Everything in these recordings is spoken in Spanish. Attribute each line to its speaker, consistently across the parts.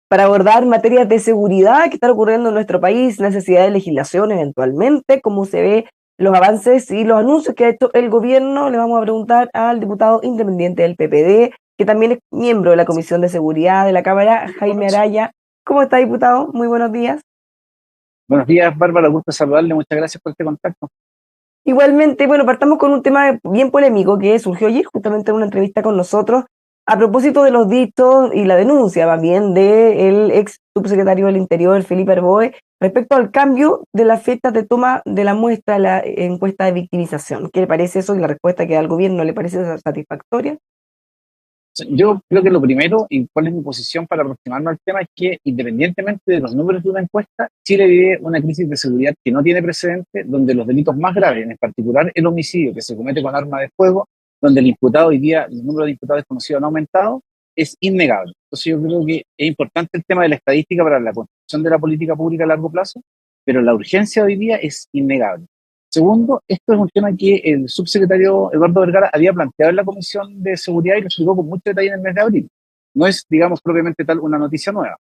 Speaker 1: para abordar materias de seguridad que están ocurriendo en nuestro país, necesidad de legislación eventualmente, cómo se ve los avances y los anuncios que ha hecho el gobierno. Le vamos a preguntar al diputado independiente del PPD, que también es miembro de la Comisión de Seguridad de la Cámara, Jaime Araya. ¿Cómo está, diputado? Muy buenos días.
Speaker 2: Buenos días, Bárbara, gusto saludarle, muchas gracias por este contacto.
Speaker 1: Igualmente, bueno, partamos con un tema bien polémico que surgió ayer justamente en una entrevista con nosotros a propósito de los dichos y la denuncia también del ex subsecretario del Interior, Felipe Arboe, respecto al cambio de las fechas de toma de la muestra de la encuesta de victimización. ¿Qué le parece eso? Y la respuesta que da el gobierno, ¿le parece satisfactoria?
Speaker 2: Yo creo que lo primero, y cuál es mi posición para aproximarnos al tema, es que independientemente de los números de una encuesta, Chile vive una crisis de seguridad que no tiene precedente, donde los delitos más graves, en particular el homicidio que se comete con arma de fuego, donde el imputado hoy día, el número de imputados desconocidos han aumentado, es innegable. Entonces yo creo que es importante el tema de la estadística para la construcción de la política pública a largo plazo, pero la urgencia hoy día es innegable. Segundo, esto es un tema que el subsecretario Eduardo Vergara había planteado en la Comisión de Seguridad y lo explicó con mucho detalle en el mes de abril. No es, digamos, propiamente tal una noticia nueva.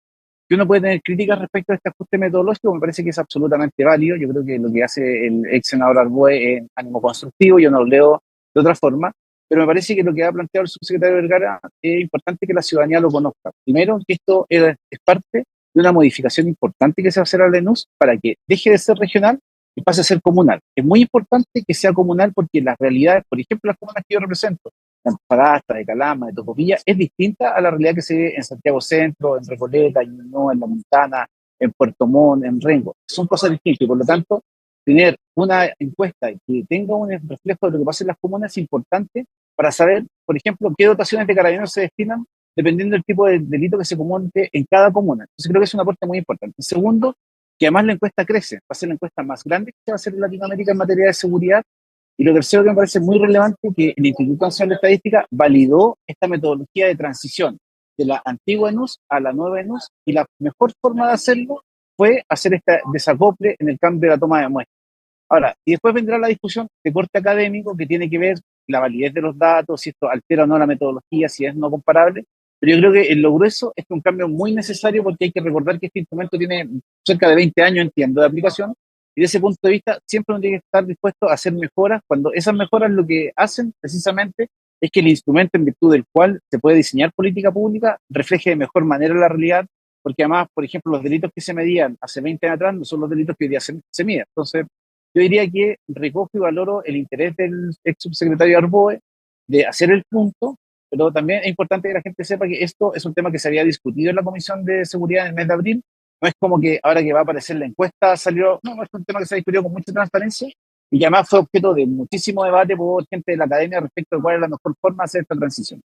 Speaker 2: Que uno puede tener críticas respecto a este ajuste metodológico, me parece que es absolutamente válido. Yo creo que lo que hace el ex senador Arboe es ánimo constructivo, yo no lo leo de otra forma, pero me parece que lo que ha planteado el subsecretario Vergara es importante que la ciudadanía lo conozca. Primero, que esto es parte de una modificación importante que se va a hacer a la ENUS para que deje de ser regional y pase a ser comunal. Es muy importante que sea comunal porque las realidades, por ejemplo, las comunas que yo represento, de Antofagasta, de Calama, de Tocopilla, es distinta a la realidad que se ve en Santiago Centro, en Recoleta, en Ñuñoa, en La Montana, en Puerto Montt, en Rengo. Son cosas distintas y por lo tanto, tener una encuesta que tenga un reflejo de lo que pasa en las comunas es importante para saber, por ejemplo, qué dotaciones de carabineros se destinan dependiendo del tipo de delito que se comete en cada comuna. Entonces creo que es un aporte muy importante. Segundo, que además la encuesta crece, va a ser la encuesta más grande que se va a hacer en Latinoamérica en materia de seguridad. Y lo tercero que me parece muy relevante, que el Instituto Nacional de Estadística validó esta metodología de transición de la antigua ENUS a la nueva ENUS, y la mejor forma de hacerlo fue hacer este desacople en el cambio de la toma de muestras. Ahora, y después vendrá la discusión de corte académico que tiene que ver la validez de los datos, si esto altera o no la metodología, si es no comparable, pero yo creo que en lo grueso es un cambio muy necesario porque hay que recordar que este instrumento tiene cerca de 20 años, entiendo, de aplicación, y desde ese punto de vista siempre uno tiene que estar dispuesto a hacer mejoras, cuando esas mejoras lo que hacen precisamente es que el instrumento en virtud del cual se puede diseñar política pública refleje de mejor manera la realidad, porque además, por ejemplo, los delitos que se medían hace 20 años atrás no son los delitos que hoy día se miden. Entonces, yo diría que recojo y valoro el interés del ex subsecretario Arboe de hacer el punto, pero también es importante que la gente sepa que esto es un tema que se había discutido en la Comisión de Seguridad en el mes de abril. No es como que ahora que va a aparecer la encuesta salió, no, es un tema que se ha discutido con mucha transparencia y que además fue objeto de muchísimo debate por gente de la academia respecto de cuál es la mejor forma de hacer esta transición.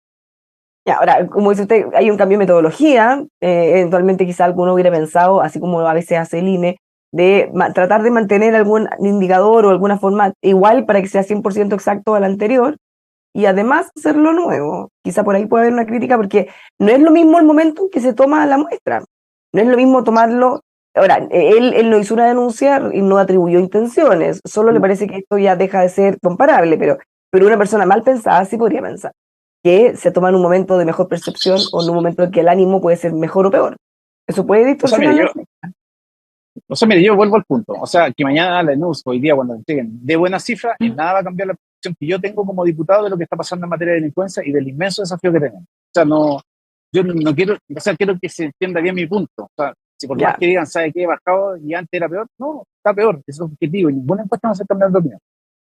Speaker 1: Ya, ahora, como dice usted, hay un cambio de metodología, eventualmente quizá alguno hubiera pensado, así como a veces hace el INE, de tratar de mantener algún indicador o alguna forma igual para que sea 100% exacto al anterior y además hacerlo nuevo. Quizá por ahí puede haber una crítica porque no es lo mismo el momento en que se toma la muestra, no es lo mismo tomarlo. Ahora, él no hizo una denuncia y no atribuyó intenciones, solo le
Speaker 2: No,
Speaker 1: parece que esto ya deja de ser comparable, pero una persona mal pensada sí podría pensar que se toma en un momento de mejor percepción o en un momento en que el ánimo puede ser mejor o peor. Eso puede
Speaker 2: o sea,
Speaker 1: distorsionar
Speaker 2: mire,
Speaker 1: la
Speaker 2: yo,
Speaker 1: cifra.
Speaker 2: o sea, mire, yo vuelvo al punto. O sea, que mañana la ENUS, hoy día, cuando entreguen de buenas cifras, en nada va a cambiar la posición que yo tengo como diputado de lo que está pasando en materia de delincuencia y del inmenso desafío que tenemos. O sea, no, yo no quiero, o sea, quiero que se entienda bien mi punto. O sea, si por más
Speaker 1: Ya,
Speaker 2: que digan, ¿sabe qué? He bajado y antes era peor, no, está peor, ese es objetivo y ninguna encuesta va a hacer cambiar de opinión.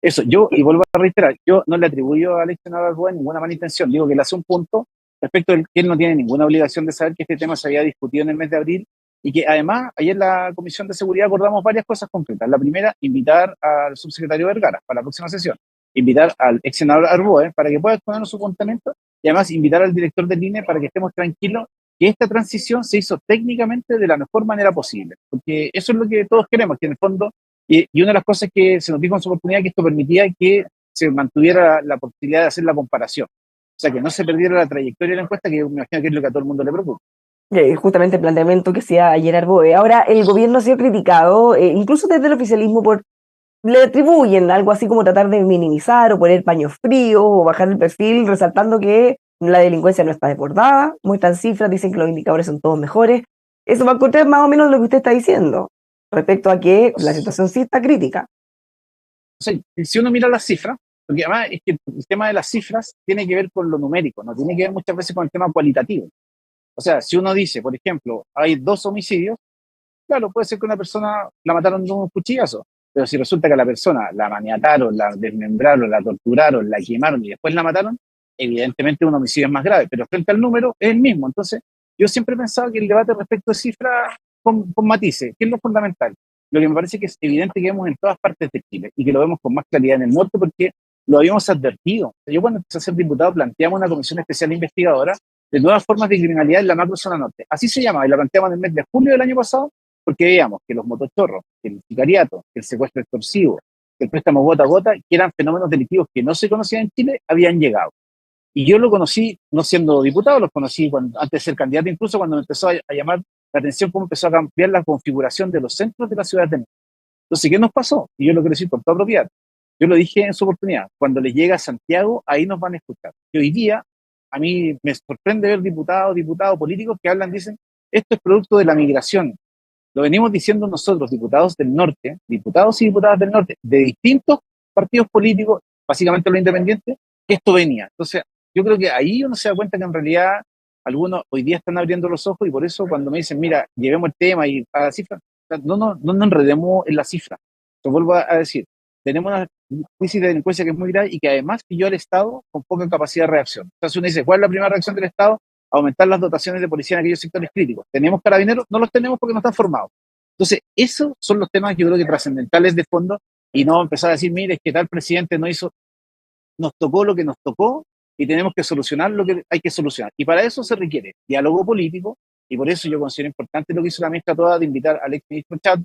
Speaker 2: Eso, yo, y vuelvo a reiterar, yo no le atribuyo a Alex Navarro ninguna mala intención, digo que le hace un punto respecto al que él no tiene ninguna obligación de saber que este tema se había discutido en el mes de abril y que además ayer en la Comisión de Seguridad acordamos varias cosas concretas. La primera, invitar al subsecretario Vergara para la próxima sesión, invitar al ex senador Arboe para que pueda exponernos su planteamiento y además invitar al director del INE para que estemos tranquilos que esta transición se hizo técnicamente de la mejor manera posible, porque eso es lo que todos queremos, que en el fondo, y una de las cosas que se nos dijo en su oportunidad, que esto permitía que se mantuviera la posibilidad de hacer la comparación, o sea, que no se perdiera la trayectoria de la encuesta, que me imagino que es lo que a todo el mundo le preocupa.
Speaker 1: justamente el planteamiento que hacía ayer Arboe. Ahora, el gobierno ha sido criticado, incluso desde el oficialismo, le atribuyen algo así como tratar de minimizar o poner paños fríos o bajar el perfil, resaltando que la delincuencia no está desbordada, muestran cifras, dicen que los indicadores son todos mejores, Eso va a contar más o menos lo que usted está diciendo, respecto a que la situación sí está crítica.
Speaker 2: O sea, si uno mira las cifras, porque además es que el tema de las cifras tiene que ver con lo numérico, no tiene que ver muchas veces con el tema cualitativo. O sea, si uno dice, por ejemplo, hay 2 homicidios, claro, puede ser que una persona la mataron de un cuchillazo, pero si resulta que a la persona la maniataron, la desmembraron, la torturaron, la quemaron y después la mataron, evidentemente un homicidio es más grave, pero frente al número es el mismo. Entonces, yo siempre he pensado que el debate respecto a cifras con matices, ¿qué es lo fundamental? Lo que me parece que es evidente que vemos en todas partes de Chile y que lo vemos con más claridad en el norte porque lo habíamos advertido. Yo cuando empecé a ser diputado planteamos una comisión especial investigadora de nuevas formas de criminalidad en la macrozona norte. Así se llama, y la planteamos en el mes de julio del año pasado, porque veíamos que los motochorros, que el sicariato, que el secuestro extorsivo, que el préstamo gota a gota, que eran fenómenos delictivos que no se conocían en Chile, habían llegado. Y yo lo conocí, no siendo diputado, los conocí antes de ser candidato, incluso cuando me empezó a llamar la atención cómo empezó a cambiar la configuración de los centros de la ciudad de México. Entonces, ¿qué nos pasó? Y yo lo quiero decir con toda propiedad. Yo lo dije en su oportunidad, cuando les llega a Santiago, ahí nos van a escuchar. Y hoy día, a mí me sorprende ver diputados políticos que hablan, dicen, esto es producto de la migración. Lo venimos diciendo nosotros, diputados del norte, diputados y diputadas del norte, de distintos partidos políticos, básicamente los independientes, que esto venía. Entonces, yo creo que ahí uno se da cuenta que en realidad algunos hoy día están abriendo los ojos y por eso cuando me dicen, mira, llevemos el tema y a la cifra, no nos enredemos en la cifra. Lo vuelvo a decir, tenemos una crisis de delincuencia que es muy grave y que además pilló al Estado con poca capacidad de reacción. Entonces uno dice, ¿cuál es la primera reacción del Estado? Aumentar las dotaciones de policía en aquellos sectores críticos. ¿Tenemos carabineros? No los tenemos porque no están formados. Entonces, esos son los temas que yo creo que trascendentales de fondo y no empezar a decir, mire, es que tal presidente no hizo, nos tocó lo que nos tocó y tenemos que solucionar lo que hay que solucionar. Y para eso se requiere diálogo político y por eso yo considero importante lo que hizo la mezcla toda de invitar al exministro Chad.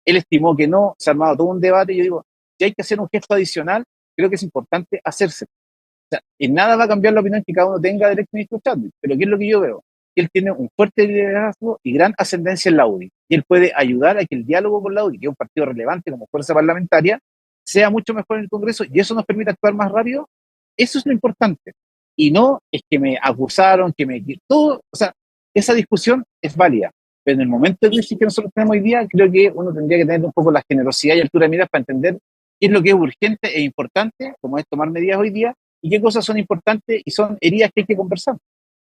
Speaker 2: Él estimó que no, se ha armado todo un debate y yo digo, si hay que hacer un gesto adicional, creo que es importante hacerse. O sea, en nada va a cambiar la opinión que cada uno tenga del exministro Chadwick, pero ¿qué es lo que yo veo? Que él tiene un fuerte liderazgo y gran ascendencia en la UDI. Y él puede ayudar a que el diálogo con la UDI, que es un partido relevante como fuerza parlamentaria, sea mucho mejor en el Congreso y eso nos permite actuar más rápido. Eso es lo importante. Y no es que me acusaron, que me... Todo, o sea, esa discusión es válida. Pero en el momento de crisis que nosotros tenemos hoy día, creo que uno tendría que tener un poco la generosidad y altura de miras para entender qué es lo que es urgente e importante, como es tomar medidas hoy día, y qué cosas son importantes y son heridas que hay que conversar.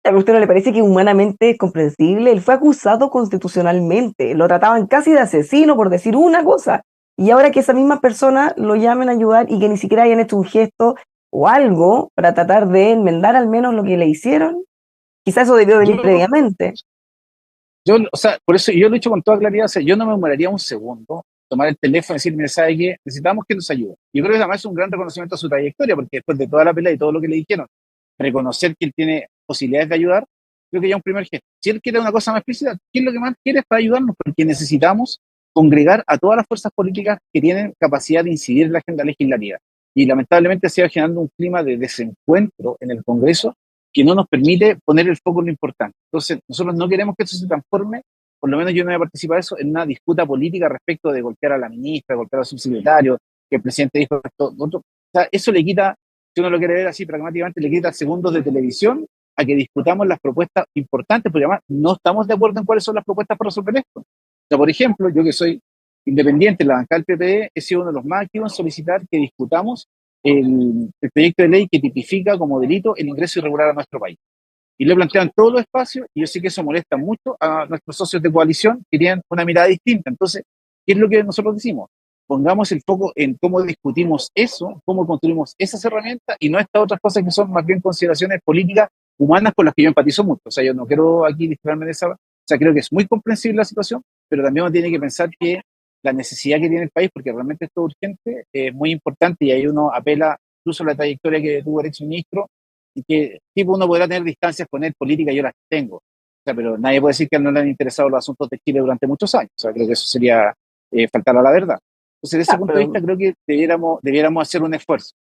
Speaker 1: ¿A usted no le parece que humanamente es comprensible? Él fue acusado constitucionalmente, lo trataban casi de asesino por decir una cosa, y ahora que esa misma persona lo llamen a ayudar y que ni siquiera hayan hecho un gesto o algo para tratar de enmendar al menos lo que le hicieron, quizás eso debió venir previamente.
Speaker 2: O sea, por eso yo lo he dicho con toda claridad, o sea, yo no me demoraría un segundo tomar el teléfono y decir, mira, ¿sabe qué? Necesitamos que nos ayude. Yo creo que además es un gran reconocimiento a su trayectoria, porque después de toda la pelea y todo lo que le dijeron, reconocer que él tiene posibilidades de ayudar, creo que ya es un primer gesto. Si él quiere una cosa más explícita, ¿qué es lo que más quiere para ayudarnos? Porque necesitamos congregar a todas las fuerzas políticas que tienen capacidad de incidir en la agenda legislativa. Y lamentablemente se va generando un clima de desencuentro en el Congreso que no nos permite poner el foco en lo importante. Entonces, nosotros no queremos que esto se transforme, por lo menos yo no voy a participar de eso, en una disputa política respecto de golpear a la ministra, golpear al subsecretario, que el presidente dijo esto, otro. O sea, eso le quita, si uno lo quiere ver así pragmáticamente, le quita segundos de televisión a que discutamos las propuestas importantes, porque además no estamos de acuerdo en cuáles son las propuestas para resolver esto. O sea, por ejemplo, yo que soy independiente en la bancada del PPD, he sido uno de los más activos en solicitar que discutamos el proyecto de ley que tipifica como delito el ingreso irregular a nuestro país. Y lo he planteado en todos los espacios y yo sé que eso molesta mucho a nuestros socios de coalición que tienen una mirada distinta. Entonces, ¿qué es lo que nosotros decimos? Pongamos el foco en cómo discutimos eso, cómo construimos esas herramientas y no estas otras cosas que son más bien consideraciones políticas humanas con las que yo empatizo mucho. O sea, yo no quiero aquí distraerme de esa... O sea, creo que es muy comprensible la situación, pero también uno tiene que pensar que la necesidad que tiene el país, porque realmente esto es urgente, es muy importante y ahí uno apela incluso a la trayectoria que tuvo el exministro y que tipo uno podrá tener distancias con él política, yo las tengo. O sea, pero nadie puede decir que no le han interesado los asuntos de Chile durante muchos años. O sea, creo que eso sería faltar a la verdad. Entonces, desde ese punto de vista, creo que debiéramos hacer un esfuerzo.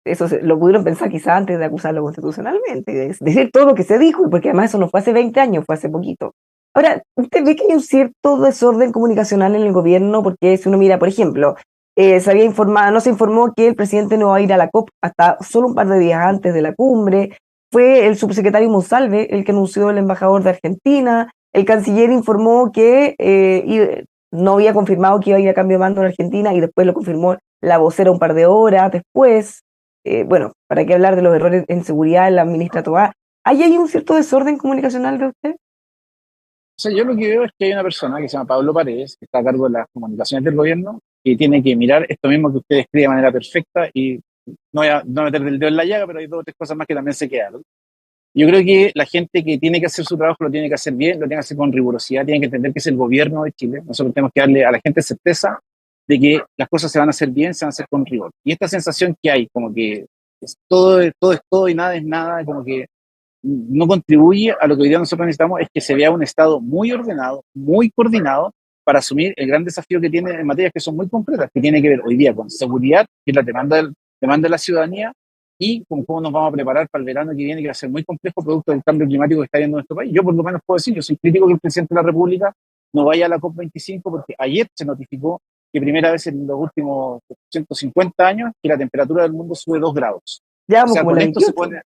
Speaker 1: Eso lo pudieron pensar quizás antes de acusarlo constitucionalmente, decir todo lo que se dijo, porque además eso no fue hace 20 años, fue hace poquito. Ahora, ¿usted ve que hay un cierto desorden comunicacional en el gobierno? Porque si uno mira, por ejemplo, no se informó que el presidente no va a ir a la COP hasta solo un par de días antes de la cumbre. Fue el subsecretario Monsalve el que anunció el embajador de Argentina. el canciller informó que no había confirmado que iba a ir a cambio de mando en Argentina y después lo confirmó la vocera un par de horas después. Bueno, ¿para qué hablar de los errores en seguridad en la ministra Toá? ¿Hay ahí un cierto desorden comunicacional de usted?
Speaker 2: O sea, yo lo que veo es que hay una persona que se llama Pablo Paredes, que está a cargo de las comunicaciones del gobierno, que tiene que mirar esto mismo que usted describe de manera perfecta y no voy a no meter el dedo en la llaga, pero hay dos o tres cosas más que también se quedaron. Yo creo que la gente que tiene que hacer su trabajo lo tiene que hacer bien, lo tiene que hacer con rigurosidad, tiene que entender que es el gobierno de Chile. Nosotros tenemos que darle a la gente certeza de que las cosas se van a hacer bien, se van a hacer con rigor. Y esta sensación que hay, como que todo es todo y nada es nada, como que no contribuye a lo que hoy día nosotros necesitamos, es que se vea un Estado muy ordenado, muy coordinado para asumir el gran desafío que tiene en materias que son muy concretas, que tiene que ver hoy día con seguridad, que es la demanda de la ciudadanía, y con cómo nos vamos a preparar para el verano que viene, que va a ser muy complejo producto del cambio climático que está viendo nuestro país. Yo por lo menos puedo decir, yo soy crítico que el presidente de la República no vaya a la COP25 porque ayer se notificó que primera vez en los últimos 150 años que la temperatura del mundo sube 2 grados.
Speaker 1: Ya
Speaker 2: O
Speaker 1: vamos
Speaker 2: sea,
Speaker 1: como en
Speaker 2: con
Speaker 1: la
Speaker 2: esto se
Speaker 1: 28.
Speaker 2: pone,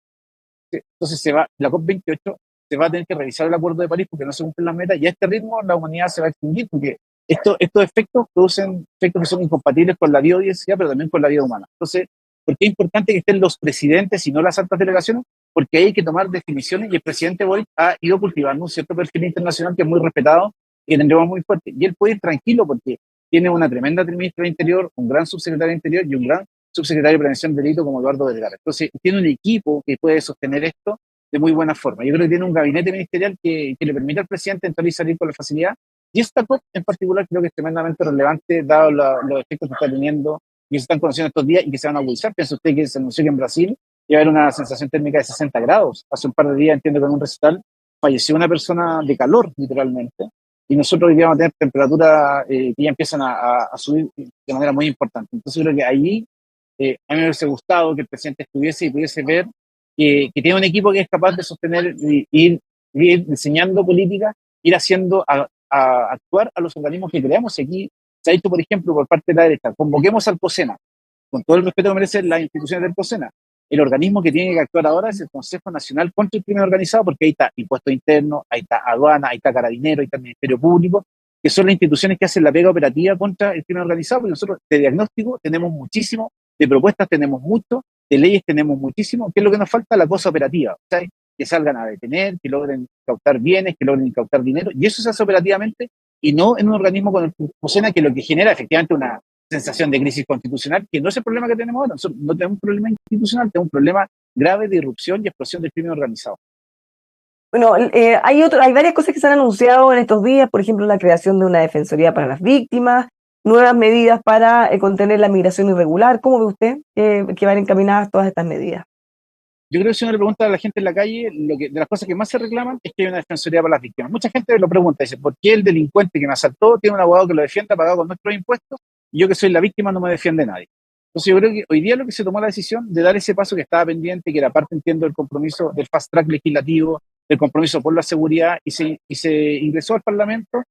Speaker 2: entonces la COP28 se va a tener que revisar el Acuerdo de París porque no se cumplen las metas y a este ritmo la humanidad se va a extinguir porque estos efectos producen efectos que son incompatibles con la biodiversidad, pero también con la vida humana. Entonces, ¿por qué es importante que estén los presidentes y no las altas delegaciones? Porque hay que tomar definiciones y el presidente Boric ha ido cultivando un cierto perfil internacional que es muy respetado y que tendremos muy fuerte. Y él puede ir tranquilo porque tiene una tremenda ministra de Interior, un gran subsecretario de Interior y un gran subsecretario de Prevención de Delito como Eduardo Delgado. Entonces, tiene un equipo que puede sostener esto de muy buena forma. Yo creo que tiene un gabinete ministerial que le permite al presidente entrar y salir con la facilidad. Y esta COP en particular creo que es tremendamente relevante, dado los efectos que está teniendo y que se están conociendo estos días y que se van a agudizar. Piensa usted que se anunció que en Brasil iba a haber una sensación térmica de 60 grados. Hace un par de días, entiendo que en un recital falleció una persona de calor, literalmente. Y nosotros hoy día vamos a tener temperaturas que ya empiezan a subir de manera muy importante. Entonces, yo creo que allí a mí me hubiese gustado que el presidente estuviese y pudiese ver que tiene un equipo que es capaz de sostener ir diseñando políticas, ir haciendo actuar a los organismos que creamos. Y aquí se ha dicho, por ejemplo, por parte de la derecha, convoquemos al COSENA, con todo el respeto que merecen las instituciones del COSENA. El organismo que tiene que actuar ahora es el Consejo Nacional contra el Crimen Organizado, porque ahí está Impuesto Interno, ahí está Aduana, ahí está Carabinero, ahí está el Ministerio Público, que son las instituciones que hacen la pega operativa contra el crimen organizado, porque nosotros de diagnóstico tenemos muchísimo, de propuestas tenemos mucho, de leyes tenemos muchísimo. ¿Qué es lo que nos falta? La cosa operativa, ¿sabes? Que salgan a detener, que logren incautar bienes, que logren incautar dinero, y eso se hace operativamente y no en un organismo con el funciona, que lo que genera efectivamente una sensación de crisis constitucional, que no es el problema que tenemos ahora. Nosotros no tenemos un problema institucional, tenemos un problema grave de irrupción y explosión del crimen organizado.
Speaker 1: Bueno, hay varias cosas que se han anunciado en estos días, por ejemplo, la creación de una defensoría para las víctimas, nuevas medidas para contener la migración irregular. ¿Cómo ve usted que van encaminadas todas estas medidas?
Speaker 2: Yo creo que si uno le pregunta a la gente en la calle, de las cosas que más se reclaman es que hay una defensoría para las víctimas. Mucha gente lo pregunta, dice, ¿por qué el delincuente que me asaltó tiene un abogado que lo defienda pagado con nuestros impuestos y yo que soy la víctima no me defiende nadie? Entonces yo creo que hoy día lo que se tomó la decisión de dar ese paso que estaba pendiente, que era parte, entiendo, del compromiso del fast track legislativo, del compromiso por la seguridad, y se ingresó al Parlamento, o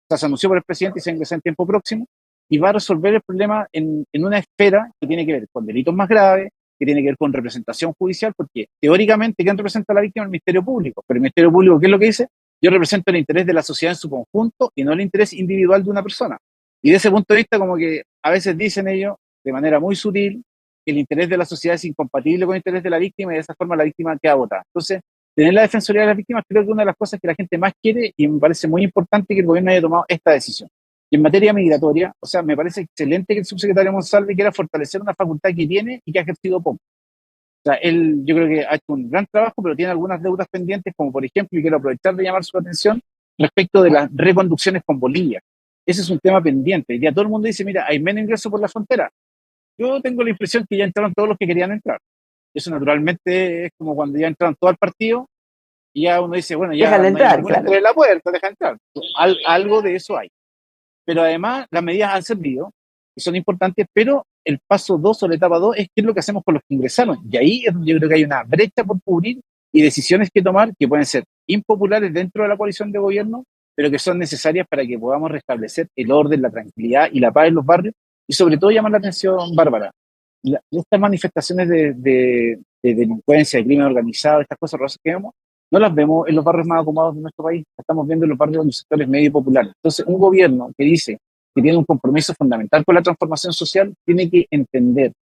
Speaker 2: sea, se anunció por el presidente y se ingresó en tiempo próximo, y va a resolver el problema en una esfera que tiene que ver con delitos más graves, que tiene que ver con representación judicial, porque teóricamente, ¿quién representa a la víctima? El Ministerio Público. Pero el Ministerio Público, ¿qué es lo que dice? Yo represento el interés de la sociedad en su conjunto y no el interés individual de una persona. Y de ese punto de vista, como que a veces dicen ellos, de manera muy sutil, que el interés de la sociedad es incompatible con el interés de la víctima y de esa forma la víctima queda votada. Entonces, tener la Defensoría de las Víctimas creo que es una de las cosas que la gente más quiere y me parece muy importante que el gobierno haya tomado esta decisión. Y en materia migratoria, o sea, me parece excelente que el subsecretario Monsalve quiera fortalecer una facultad que tiene y que ha ejercido poco. O sea, él yo creo que ha hecho un gran trabajo, pero tiene algunas deudas pendientes, como por ejemplo, y quiero aprovechar de llamar su atención, respecto de las reconducciones con Bolivia. Ese es un tema pendiente. Ya todo el mundo dice, mira, hay menos ingresos por la frontera. Yo tengo la impresión que ya entraron todos los que querían entrar. Eso naturalmente es como cuando ya entraron todo al partido y ya uno dice, bueno, ya
Speaker 1: Déjale
Speaker 2: no hay
Speaker 1: entrar,
Speaker 2: ninguna
Speaker 1: claro.
Speaker 2: entre la puerta, deja entrar. Algo de eso hay. Pero además las medidas han servido y son importantes, pero el paso 2 o la etapa 2 es qué es lo que hacemos con los que ingresaron. Y ahí es donde yo creo que hay una brecha por cubrir y decisiones que tomar que pueden ser impopulares dentro de la coalición de gobierno, pero que son necesarias para que podamos restablecer el orden, la tranquilidad y la paz en los barrios. Y sobre todo llamar la atención, Bárbara, estas manifestaciones de delincuencia, de crimen organizado, estas cosas rosas que vemos, no las vemos en los barrios más acomodados de nuestro país, las estamos viendo en los barrios de los sectores medio y populares. Entonces, un gobierno que dice que tiene un compromiso fundamental con la transformación social, tiene que entender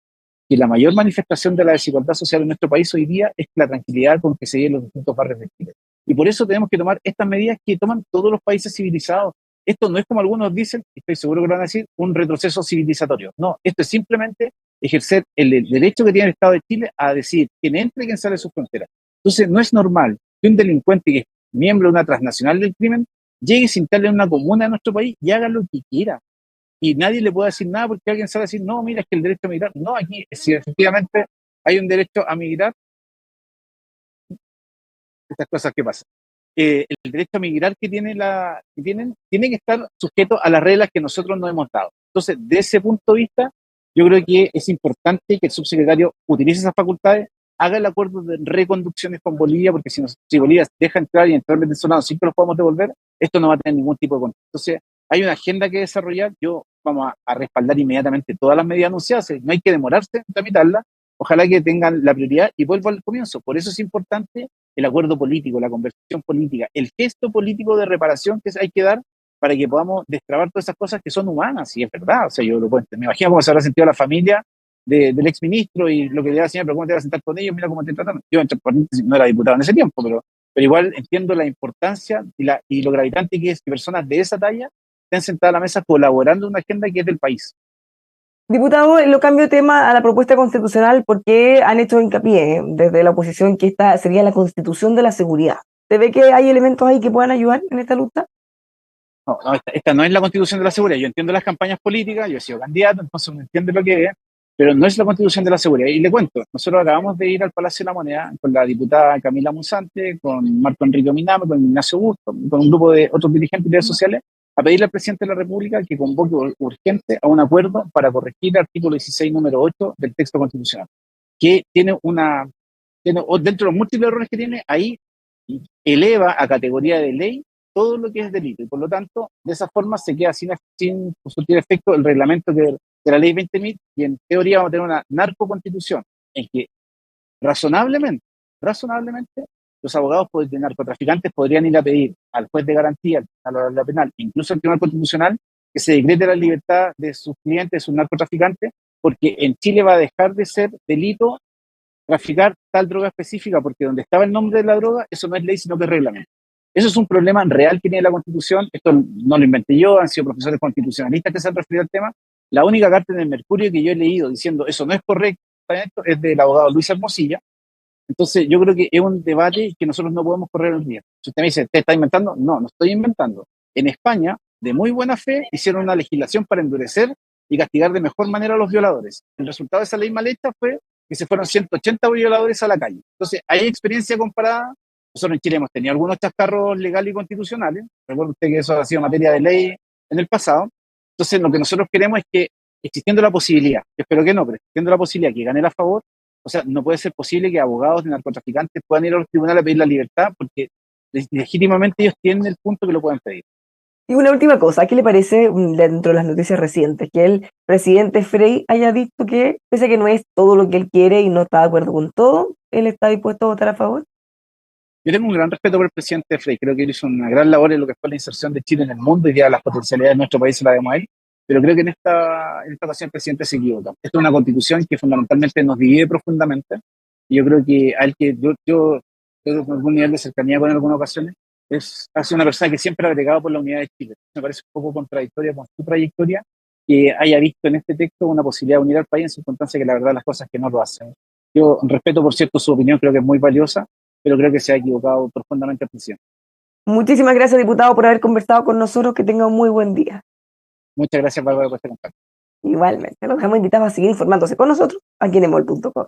Speaker 2: que la mayor manifestación de la desigualdad social en nuestro país hoy día es la tranquilidad con que se viven los distintos barrios de Chile. Y por eso tenemos que tomar estas medidas que toman todos los países civilizados. Esto no es como algunos dicen, estoy seguro que lo van a decir, un retroceso civilizatorio. No, esto es simplemente ejercer el derecho que tiene el Estado de Chile a decir quién entra y quién sale de sus fronteras. Entonces, no es normal que un delincuente que es miembro de una transnacional del crimen llegue y se instale en una comuna de nuestro país y haga lo que quiera y nadie le puede decir nada porque alguien sale a decir, no, mira, es que el derecho a migrar, no, aquí, si efectivamente hay un derecho a migrar, estas cosas que pasan. El derecho a migrar tiene que estar sujeto a las reglas que nosotros nos hemos dado. Entonces, de ese punto de vista, yo creo que es importante que el subsecretario utilice esas facultades, haga el acuerdo de reconducciones con Bolivia, porque si Bolivia deja entrar y entrar venezolanos sin que los podamos devolver, esto no va a tener ningún tipo de control. Entonces, hay una agenda que desarrollar, yo vamos a respaldar inmediatamente todas las medidas anunciadas, no hay que demorarse en tramitarlas, ojalá que tengan la prioridad y vuelvo al comienzo. Por eso es importante el acuerdo político, la conversación política, el gesto político de reparación que hay que dar para que podamos destrabar todas esas cosas que son humanas, y es verdad, o sea, yo lo cuento, me imagino cómo se habrá sentido la familia del exministro y lo que le da la señora, pero ¿cómo te vas a sentar con ellos? Mira cómo te tratan. Yo, entre paréntesis, no era diputado en ese tiempo, pero igual entiendo la importancia y lo gravitante que es que personas de esa talla estén sentadas a la mesa colaborando en una agenda que es del país.
Speaker 1: Diputado, lo cambio de tema a la propuesta constitucional porque han hecho hincapié desde la oposición que esta sería la constitución de la seguridad. ¿Se ve que hay elementos ahí que puedan ayudar en esta lucha?
Speaker 2: No, no, esta no es la constitución de la seguridad. Yo entiendo las campañas políticas, yo he sido candidato, entonces uno entiende lo que es, pero no es la constitución de la seguridad. Y le cuento, nosotros acabamos de ir al Palacio de la Moneda con la diputada Camila Monsanto, con Marco Enrique Ominami, con Ignacio Busto, con un grupo de otros dirigentes de redes sociales, a pedirle al presidente de la República que convoque urgente a un acuerdo para corregir el artículo 16, número 8 del texto constitucional, que dentro de los múltiples errores que tiene, ahí eleva a categoría de ley todo lo que es delito y por lo tanto de esa forma se queda sin surtir efecto el reglamento de la ley 20.000 y en teoría vamos a tener una narcoconstitución en que razonablemente los abogados de narcotraficantes podrían ir a pedir al juez de garantía, a la penal, incluso al Tribunal Constitucional, que se decrete la libertad de sus clientes, de sus narcotraficantes, porque en Chile va a dejar de ser delito traficar tal droga específica, porque donde estaba el nombre de la droga, eso no es ley, sino que es reglamento. Eso es un problema real que tiene la Constitución. Esto no lo inventé yo, han sido profesores constitucionalistas que se han referido al tema. La única carta en el Mercurio que yo he leído diciendo eso no es correcto es del abogado Luis Hermosilla. Entonces, yo creo que es un debate que nosotros no podemos correr el día. Si usted me dice, ¿te está inventando? No, no estoy inventando. En España, de muy buena fe, hicieron una legislación para endurecer y castigar de mejor manera a los violadores. El resultado de esa ley mal hecha fue que se fueron 180 violadores a la calle. Entonces, hay experiencia comparada. Nosotros en Chile hemos tenido algunos chascarros legales y constitucionales. Recuerda usted que eso ha sido materia de ley en el pasado. Entonces, lo que nosotros queremos es que, existiendo la posibilidad, espero que no, pero existiendo la posibilidad que gane a favor, o sea, no puede ser posible que abogados de narcotraficantes puedan ir a los tribunales a pedir la libertad porque legítimamente ellos tienen el punto que lo pueden pedir.
Speaker 1: Y una última cosa, ¿qué le parece dentro de las noticias recientes? Que el presidente Frei haya dicho que, pese a que no es todo lo que él quiere y no está de acuerdo con todo, él está dispuesto a votar a favor.
Speaker 2: Yo tengo un gran respeto por el presidente Frei, creo que él hizo una gran labor en lo que fue la inserción de Chile en el mundo y ya las potencialidades de nuestro país se las vemos a él, pero creo que en esta ocasión el presidente se equivoca. Esta es una constitución que fundamentalmente nos divide profundamente y yo creo que al que yo tengo algún nivel de cercanía con él en algunas ocasiones, ha sido una persona que siempre ha agregado por la unidad de Chile. Me parece un poco contradictoria con su trayectoria que haya visto en este texto una posibilidad de unir al país en circunstancias que la verdad las cosas que no lo hacen. Yo respeto, por cierto, su opinión, creo que es muy valiosa, pero creo que se ha equivocado profundamente el presidente.
Speaker 1: Muchísimas gracias, diputado, por haber conversado con nosotros. Que tenga un muy buen día.
Speaker 2: Muchas gracias, Bárbara, por este contacto.
Speaker 1: Igualmente, los dejamos invitados a seguir informándose con nosotros aquí en emol.com.